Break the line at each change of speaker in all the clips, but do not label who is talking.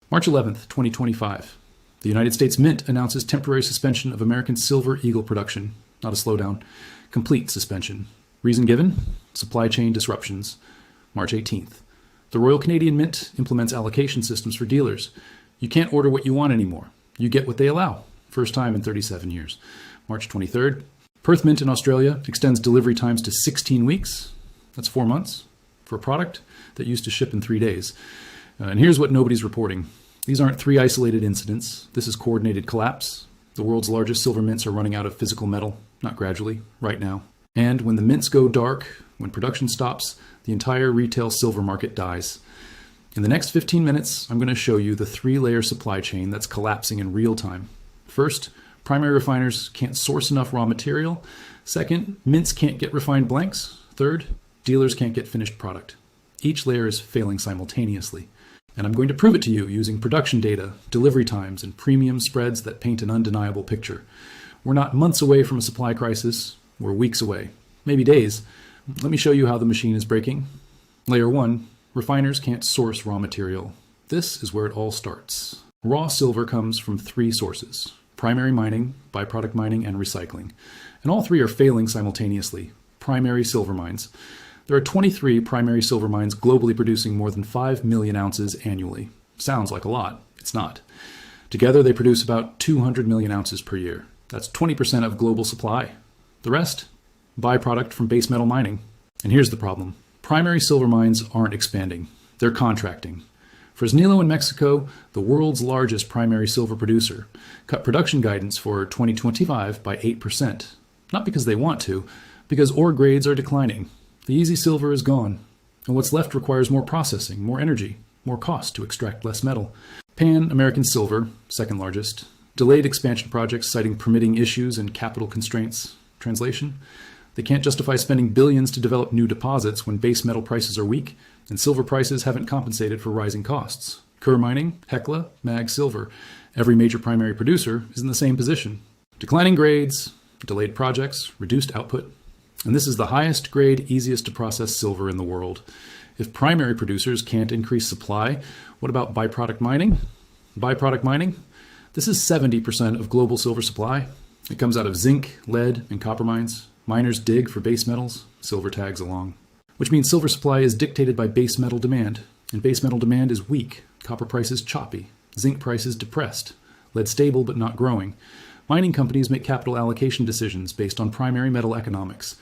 March 11th, 2025. The United States Mint announces temporary suspension of American silver eagle production. Not a slowdown. Complete suspension. Reason given? Supply chain disruptions. March 18th. The Royal Canadian Mint implements allocation systems for dealers. You can't order what you want anymore. You get what they allow. First time in 37 years. March 23rd. Perth Mint in Australia extends delivery times to 16 weeks. That's 4 months for a product that used to ship in 3 days. And here's what nobody's reporting. These aren't 3 isolated incidents. This is coordinated collapse. The world's largest silver mints are running out of physical metal, not gradually, right now. And when the mints go dark, when production stops, the entire retail silver market dies. In the next 15 minutes, I'm going to show you the 3-layer supply chain that's collapsing in real time. First, primary refiners can't source enough raw material. Second, mints can't get refined blanks. Third, dealers can't get finished product. Each layer is failing simultaneously. And I'm going to prove it to you using production data, delivery times, and premium spreads that paint an undeniable picture. We're not months away from a supply crisis. We're weeks away, maybe days. Let me show you how the machine is breaking. Layer 1, refiners can't source raw material. This is where it all starts. Raw silver comes from 3 sources: primary mining, byproduct mining, and recycling. And all 3 are failing simultaneously. Primary silver mines. There are 23 primary silver mines globally producing more than 5 million ounces annually. Sounds like a lot. It's not. Together, they produce about 200 million ounces per year. That's 20% of global supply. The rest? Byproduct from base metal mining. And here's the problem. Primary silver mines aren't expanding. They're contracting. Fresnillo in Mexico, the world's largest primary silver producer, cut production guidance for 2025 by 8%. Not because they want to, because ore grades are declining. The easy silver is gone, and what's left requires more processing, more energy, more cost to extract less metal. Pan American Silver, second largest, delayed expansion projects citing permitting issues and capital constraints. Translation: they can't justify spending billions to develop new deposits when base metal prices are weak and silver prices haven't compensated for rising costs. Kerr Mining, Hecla, Mag Silver. Every major primary producer is in the same position. Declining grades, delayed projects, reduced output. And this is the highest grade, easiest to process silver in the world. If primary producers can't increase supply, what about byproduct mining? Byproduct mining? This is 70% of global silver supply. It comes out of zinc, lead, and copper mines. Miners dig for base metals, silver tags along. Which means silver supply is dictated by base metal demand. And base metal demand is weak. Copper prices choppy. Zinc prices depressed. Lead stable but not growing. Mining companies make capital allocation decisions based on primary metal economics.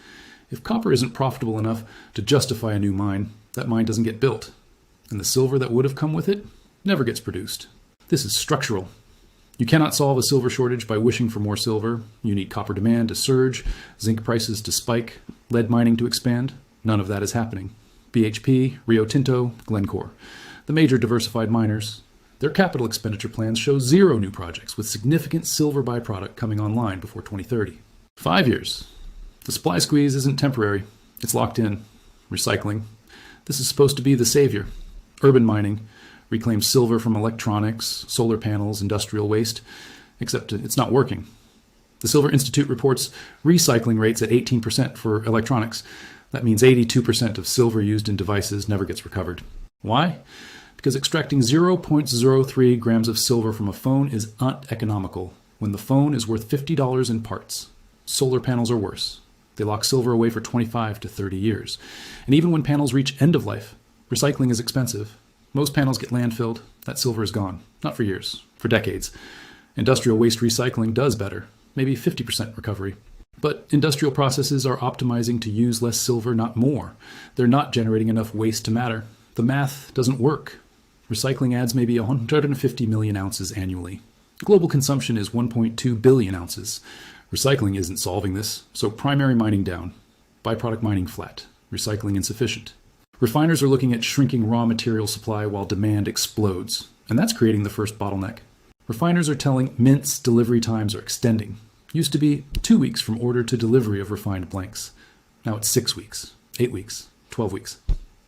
If copper isn't profitable enough to justify a new mine, that mine doesn't get built. And the silver that would have come with it never gets produced. This is structural. You cannot solve a silver shortage by wishing for more silver. You need copper demand to surge, zinc prices to spike, lead mining to expand. None of that is happening. BHP, Rio Tinto, Glencore, the major diversified miners, their capital expenditure plans show 0 new projects with significant silver byproduct coming online before 2030. 5 years. The supply squeeze isn't temporary. It's locked in. Recycling. This is supposed to be the savior. Urban mining reclaims silver from electronics, solar panels, industrial waste, except it's not working. The Silver Institute reports recycling rates at 18% for electronics. That means 82% of silver used in devices never gets recovered. Why? Because extracting 0.03 grams of silver from a phone is uneconomical when the phone is worth $50 in parts. Solar panels are worse. They lock silver away for 25 to 30 years. And even when panels reach end of life, recycling is expensive. Most panels get landfilled. That silver is gone. Not for years, for decades. Industrial waste recycling does better, maybe 50% recovery. But industrial processes are optimizing to use less silver, not more. They're not generating enough waste to matter. The math doesn't work. Recycling adds maybe 150 million ounces annually. Global consumption is 1.2 billion ounces. Recycling isn't solving this, so primary mining down, byproduct mining flat, recycling insufficient. Refiners are looking at shrinking raw material supply while demand explodes, and that's creating the first bottleneck. Refiners are telling mints delivery times are extending. Used to be 2 weeks from order to delivery of refined blanks. Now it's 6 weeks, 8 weeks, 12 weeks.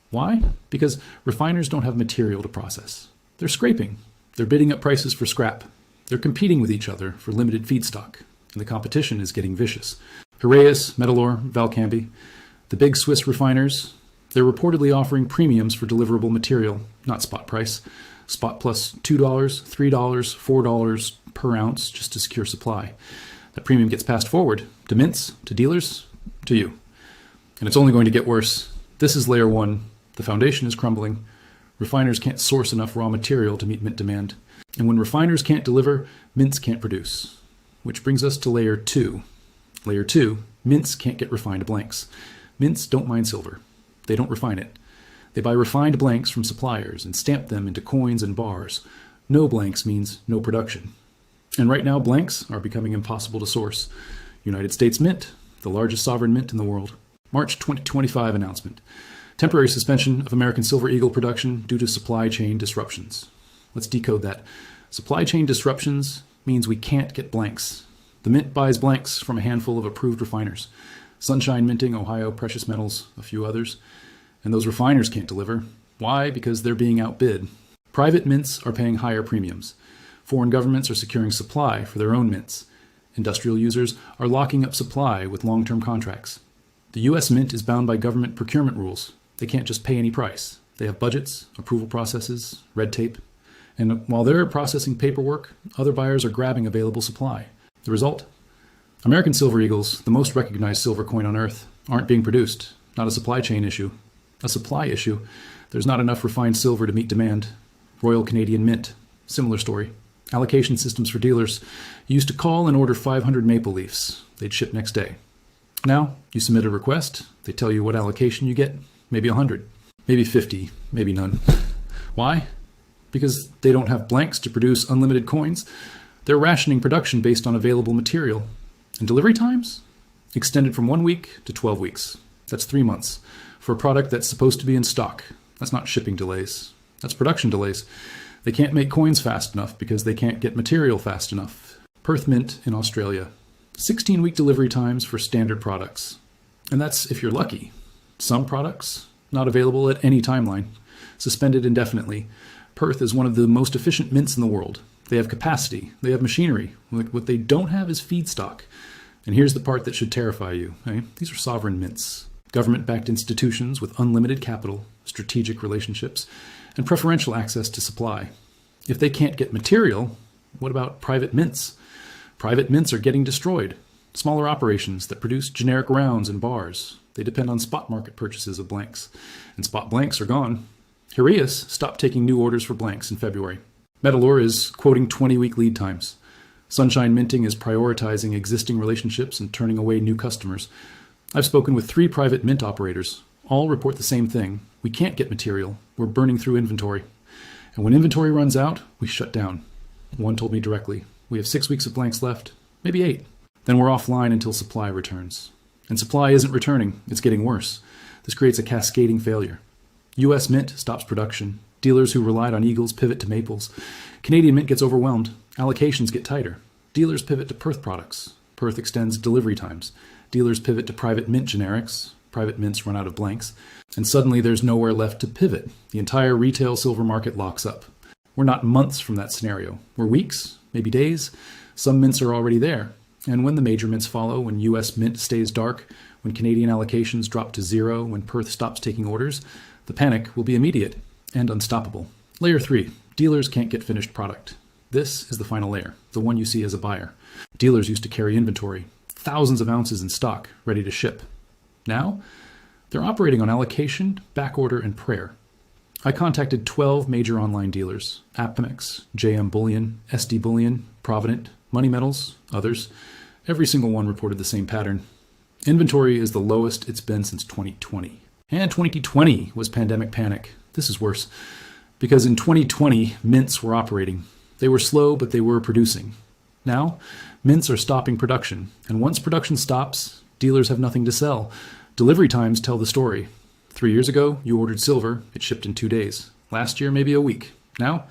Why? Because refiners don't have material to process. They're scraping. They're bidding up prices for scrap. They're competing with each other for limited feedstock, and the competition is getting vicious. Heraeus, Metalor, Valcambi, the big Swiss refiners, they're reportedly offering premiums for deliverable material, not spot price. Spot plus $2, $3, $4 per ounce just to secure supply. That premium gets passed forward to mints, to dealers, to you. And it's only going to get worse. This is layer one. The foundation is crumbling. Refiners can't source enough raw material to meet mint demand. And when refiners can't deliver, mints can't produce. Which brings us to layer two. Layer two, mints can't get refined blanks. Mints don't mine silver. They don't refine it. They buy refined blanks from suppliers and stamp them into coins and bars. No blanks means no production. And right now, blanks are becoming impossible to source. United States Mint, the largest sovereign mint in the world. March 2025 announcement. Temporary suspension of American Silver Eagle production due to supply chain disruptions. Let's decode that. Supply chain disruptions means we can't get blanks. The mint buys blanks from a handful of approved refiners. Sunshine Minting, Ohio, Precious Metals, a few others. And those refiners can't deliver. Why? Because they're being outbid. Private mints are paying higher premiums. Foreign governments are securing supply for their own mints. Industrial users are locking up supply with long-term contracts. The U.S. Mint is bound by government procurement rules. They can't just pay any price. They have budgets, approval processes, red tape. And while they're processing paperwork, other buyers are grabbing available supply. The result? American Silver Eagles, the most recognized silver coin on Earth, aren't being produced. Not a supply chain issue. A supply issue. There's not enough refined silver to meet demand. Royal Canadian Mint, similar story. Allocation systems for dealers. You used to call and order 500 maple leafs. They'd ship next day. Now, you submit a request. They tell you what allocation you get. Maybe 100. Maybe 50. Maybe none. Why? Because they don't have blanks to produce unlimited coins. They're rationing production based on available material. And delivery times? Extended from 1 week to 12 weeks. That's 3 months. For a product that's supposed to be in stock. That's not shipping delays. That's production delays. They can't make coins fast enough because they can't get material fast enough. Perth Mint in Australia. 16-week delivery times for standard products. And that's if you're lucky. Some products, not available at any timeline. Suspended indefinitely. Perth is one of the most efficient mints in the world. They have capacity. They have machinery. What they don't have is feedstock. And here's the part that should terrify you. Okay? These are sovereign mints. Government-backed institutions with unlimited capital, strategic relationships, and preferential access to supply. If they can't get material, what about private mints? Private mints are getting destroyed. Smaller operations that produce generic rounds and bars. They depend on spot market purchases of blanks. And spot blanks are gone. Hiraeus stopped taking new orders for blanks in February. Metalor is quoting 20-week lead times. Sunshine Minting is prioritizing existing relationships and turning away new customers. I've spoken with 3 private mint operators. All report the same thing. We can't get material. We're burning through inventory. And when inventory runs out, we shut down. One told me directly, we have 6 weeks of blanks left, maybe 8. Then we're offline until supply returns. And supply isn't returning. It's getting worse. This creates a cascading failure. U.S. Mint stops production. Dealers who relied on Eagles pivot to Maples. Canadian Mint gets overwhelmed. Allocations get tighter. Dealers pivot to Perth products. Perth extends delivery times. Dealers pivot to private mint generics. Private mints run out of blanks. And suddenly there's nowhere left to pivot. The entire retail silver market locks up. We're not months from that scenario. We're weeks, maybe days. Some mints are already there. And when the major mints follow, when U.S. Mint stays dark, when Canadian allocations drop to 0, when Perth stops taking orders, the panic will be immediate and unstoppable. Layer 3. Dealers can't get finished product. This is the final layer, the one you see as a buyer. Dealers used to carry inventory, thousands of ounces in stock, ready to ship. Now, they're operating on allocation, backorder, and prayer. I contacted 12 major online dealers, Apex, JM Bullion, SD Bullion, Provident, Money Metals, others. Every single one reported the same pattern. Inventory is the lowest it's been since 2020. And 2020 was pandemic panic. This is worse. Because in 2020, mints were operating. They were slow, but they were producing. Now, mints are stopping production. And once production stops, dealers have nothing to sell. Delivery times tell the story. 3 years ago, you ordered silver. It shipped in 2 days. Last year, maybe a week. Now,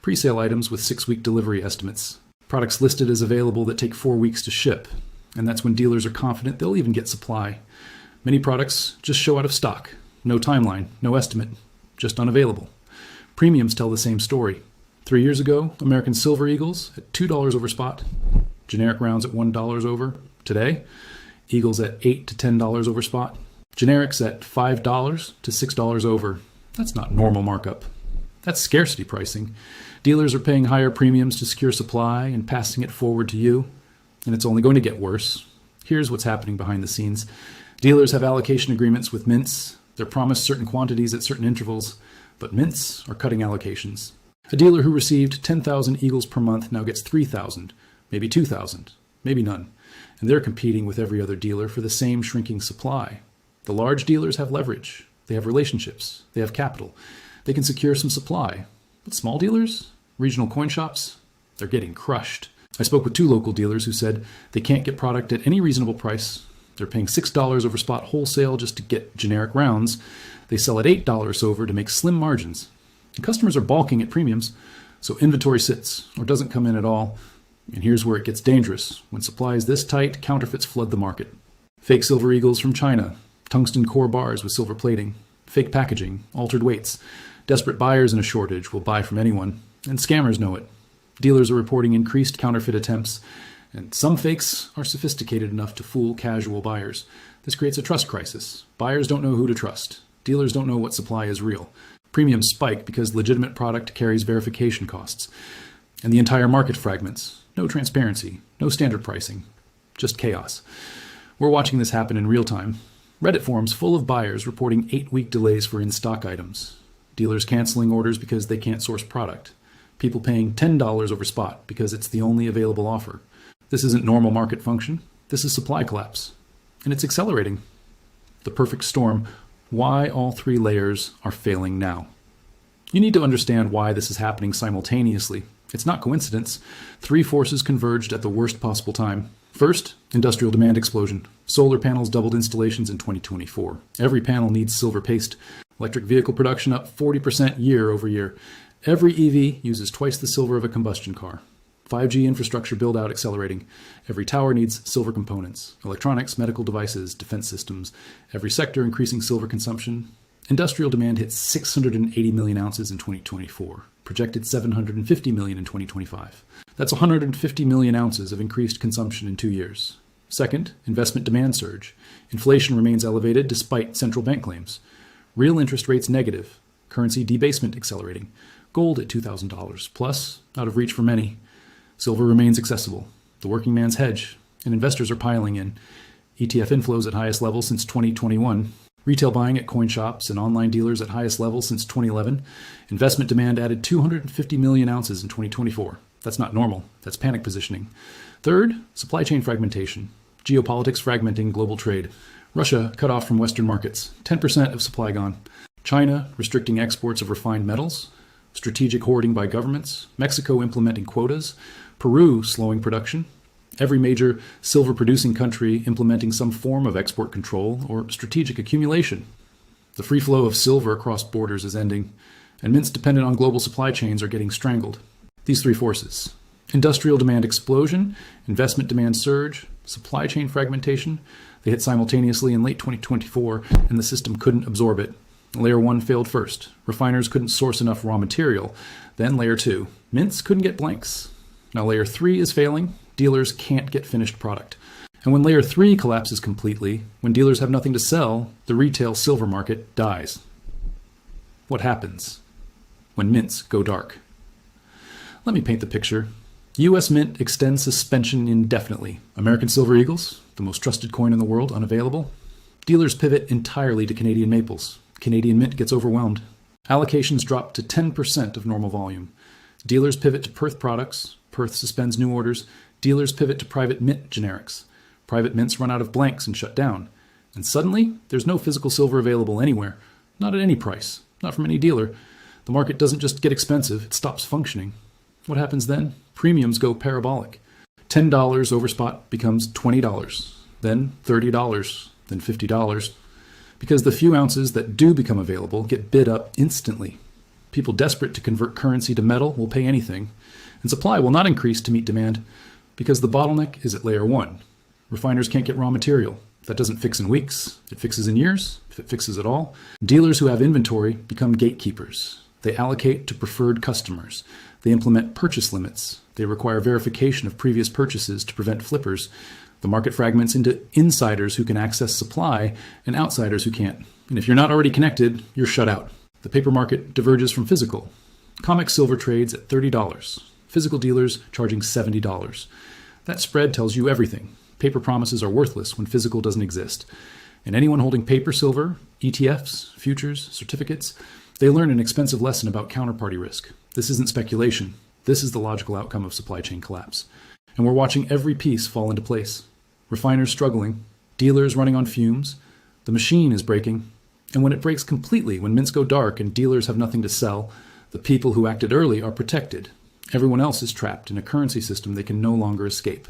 pre-sale items with 6-week delivery estimates. Products listed as available that take 4 weeks to ship. And that's when dealers are confident they'll even get supply. Many products just show out of stock. No timeline, no estimate, just unavailable. Premiums tell the same story. 3 years ago, American Silver Eagles at $2 over spot. Generic rounds at $1 over. Today, Eagles at $8 to $10 over spot. Generics at $5 to $6 over. That's not normal markup. That's scarcity pricing. Dealers are paying higher premiums to secure supply and passing it forward to you, and it's only going to get worse. Here's what's happening behind the scenes. Dealers have allocation agreements with mints. They're promised certain quantities at certain intervals, but mints are cutting allocations. A dealer who received 10,000 eagles per month now gets 3,000, maybe 2,000, maybe none. And they're competing with every other dealer for the same shrinking supply. The large dealers have leverage. They have relationships. They have capital. They can secure some supply. But small dealers, regional coin shops, they're getting crushed. I spoke with 2 local dealers who said they can't get product at any reasonable price. They're paying $6 over spot wholesale just to get generic rounds. They sell at $8 over to make slim margins. And customers are balking at premiums, so inventory sits or doesn't come in at all. And here's where it gets dangerous. When supply is this tight, counterfeits flood the market. Fake silver eagles from China, tungsten core bars with silver plating, fake packaging, altered weights. Desperate buyers in a shortage will buy from anyone, and scammers know it. Dealers are reporting increased counterfeit attempts, and some fakes are sophisticated enough to fool casual buyers. This creates a trust crisis. Buyers don't know who to trust. Dealers don't know what supply is real. Premiums spike because legitimate product carries verification costs. And the entire market fragments. No transparency, no standard pricing, just chaos. We're watching this happen in real time. Reddit forums full of buyers reporting 8-week delays for in-stock items. Dealers canceling orders because they can't source product. People paying $10 over spot because it's the only available offer. This isn't normal market function. This is supply collapse. And it's accelerating. The perfect storm. Why all 3 layers are failing now. You need to understand why this is happening simultaneously. It's not coincidence. 3 forces converged at the worst possible time. First, industrial demand explosion. Solar panels doubled installations in 2024. Every panel needs silver paste. Electric vehicle production up 40% year over year. Every EV uses twice the silver of a combustion car. 5G infrastructure build-out accelerating. Every tower needs silver components. Electronics, medical devices, defense systems. Every sector increasing silver consumption. Industrial demand hit 680 million ounces in 2024. Projected 750 million in 2025. That's 150 million ounces of increased consumption in 2 years. Second, investment demand surge. Inflation remains elevated despite central bank claims. Real interest rates negative. Currency debasement accelerating. Gold at $2,000 plus, out of reach for many. Silver remains accessible. The working man's hedge. And investors are piling in. ETF inflows at highest level since 2021. Retail buying at coin shops and online dealers at highest level since 2011. Investment demand added 250 million ounces in 2024. That's not normal. That's panic positioning. Third, supply chain fragmentation. Geopolitics fragmenting global trade. Russia cut off from Western markets. 10% of supply gone. China restricting exports of refined metals. Strategic hoarding by governments. Mexico implementing quotas. Peru slowing production. Every major silver-producing country implementing some form of export control or strategic accumulation. The free flow of silver across borders is ending, and mints dependent on global supply chains are getting strangled. These 3 forces: industrial demand explosion, investment demand surge, supply chain fragmentation, they hit simultaneously in late 2024, and the system couldn't absorb it. Layer 1 failed first. Refiners couldn't source enough raw material. Then Layer 2. Mints couldn't get blanks. Now Layer 3 is failing. Dealers can't get finished product. And when Layer 3 collapses completely, when dealers have nothing to sell, the retail silver market dies. What happens when mints go dark? Let me paint the picture. U.S. Mint extends suspension indefinitely. American silver eagles, the most trusted coin in the world, unavailable. Dealers pivot entirely to Canadian maples. Canadian Mint gets overwhelmed. Allocations drop to 10% of normal volume. Dealers pivot to Perth products. Perth suspends new orders. Dealers pivot to private mint generics. Private mints run out of blanks and shut down. And suddenly, there's no physical silver available anywhere. Not at any price. Not from any dealer. The market doesn't just get expensive, it stops functioning. What happens then? Premiums go parabolic. $10 over spot becomes $20. Then $30. Then $50. Because the few ounces that do become available get bid up instantly. People desperate to convert currency to metal will pay anything. And supply will not increase to meet demand because the bottleneck is at Layer 1. Refiners can't get raw material. That doesn't fix in weeks. It fixes in years, if it fixes at all. Dealers who have inventory become gatekeepers. They allocate to preferred customers. They implement purchase limits. They require verification of previous purchases to prevent flippers. The market fragments into insiders who can access supply and outsiders who can't. And if you're not already connected, you're shut out. The paper market diverges from physical. COMEX silver trades at $30. Physical dealers charging $70. That spread tells you everything. Paper promises are worthless when physical doesn't exist. And anyone holding paper silver, ETFs, futures, certificates, they learn an expensive lesson about counterparty risk. This isn't speculation. This is the logical outcome of supply chain collapse. And we're watching every piece fall into place. Refiners struggling, dealers running on fumes, the machine is breaking. And when it breaks completely, when mints go dark and dealers have nothing to sell, the people who acted early are protected. Everyone else is trapped in a currency system they can no longer escape.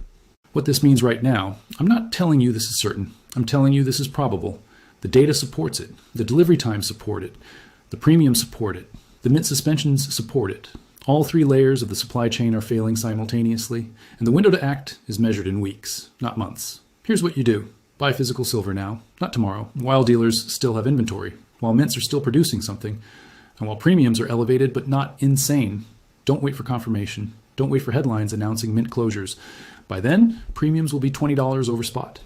What this means right now, I'm not telling you this is certain. I'm telling you this is probable. The data supports it. The delivery times support it. The premiums support it. The mint suspensions support it. All three layers of the supply chain are failing simultaneously, and the window to act is measured in weeks, not months. Here's what you do. Buy physical silver now, not tomorrow, while dealers still have inventory, while mints are still producing something, and while premiums are elevated but not insane. Don't wait for confirmation. Don't wait for headlines announcing mint closures. By then, premiums will be $20 over spot.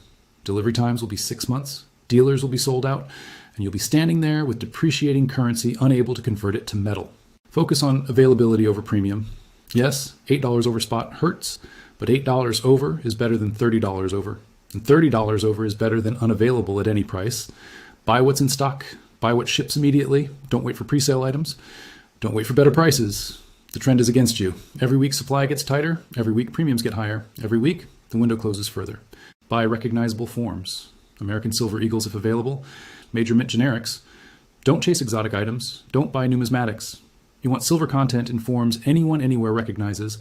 Delivery times will be 6 months. Dealers will be sold out, and you'll be standing there with depreciating currency unable to convert it to metal. Focus on availability over premium. Yes, $8 over spot hurts, but $8 over is better than $30 over. And $30 over is better than unavailable at any price. Buy what's in stock. Buy what ships immediately. Don't wait for pre-sale items. Don't wait for better prices. The trend is against you. Every week supply gets tighter. Every week premiums get higher. Every week the window closes further. Buy recognizable forms. American Silver Eagles if available. Major mint generics. Don't chase exotic items. Don't buy numismatics. You want silver content in forms anyone anywhere recognizes.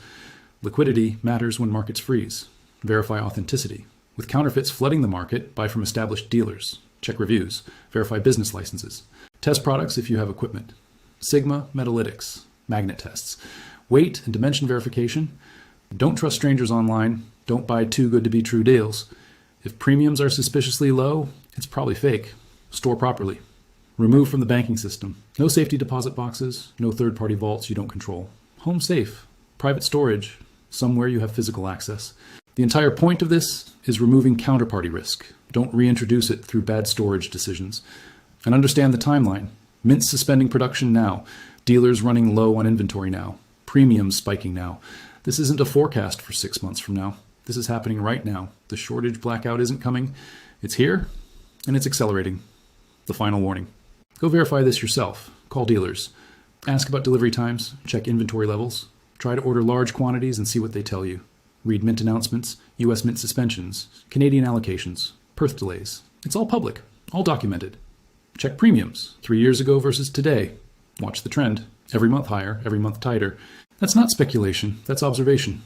Liquidity matters when markets freeze. Verify authenticity. With counterfeits flooding the market, buy from established dealers. Check reviews. Verify business licenses. Test products if you have equipment. Sigma metalytics. Magnet tests. Weight and dimension verification. Don't trust strangers online. Don't buy too good to be true deals. If premiums are suspiciously low, it's probably fake. Store properly. Remove from the banking system. No safety deposit boxes, no third-party vaults you don't control. Home safe. Private storage. Somewhere you have physical access. The entire point of this is removing counterparty risk. Don't reintroduce it through bad storage decisions. And understand the timeline. Mints suspending production now. Dealers running low on inventory now. Premiums spiking now. This isn't a forecast for 6 months from now. This is happening right now. The shortage blackout isn't coming. It's here, and it's accelerating. The final warning. Go verify this yourself. Call dealers. Ask about delivery times. Check inventory levels. Try to order large quantities and see what they tell you. Read mint announcements, U.S. mint suspensions, Canadian allocations, Perth delays. It's all public, all documented. Check premiums, 3 years ago versus today. Watch the trend. Every month higher, every month tighter. That's not speculation, that's observation.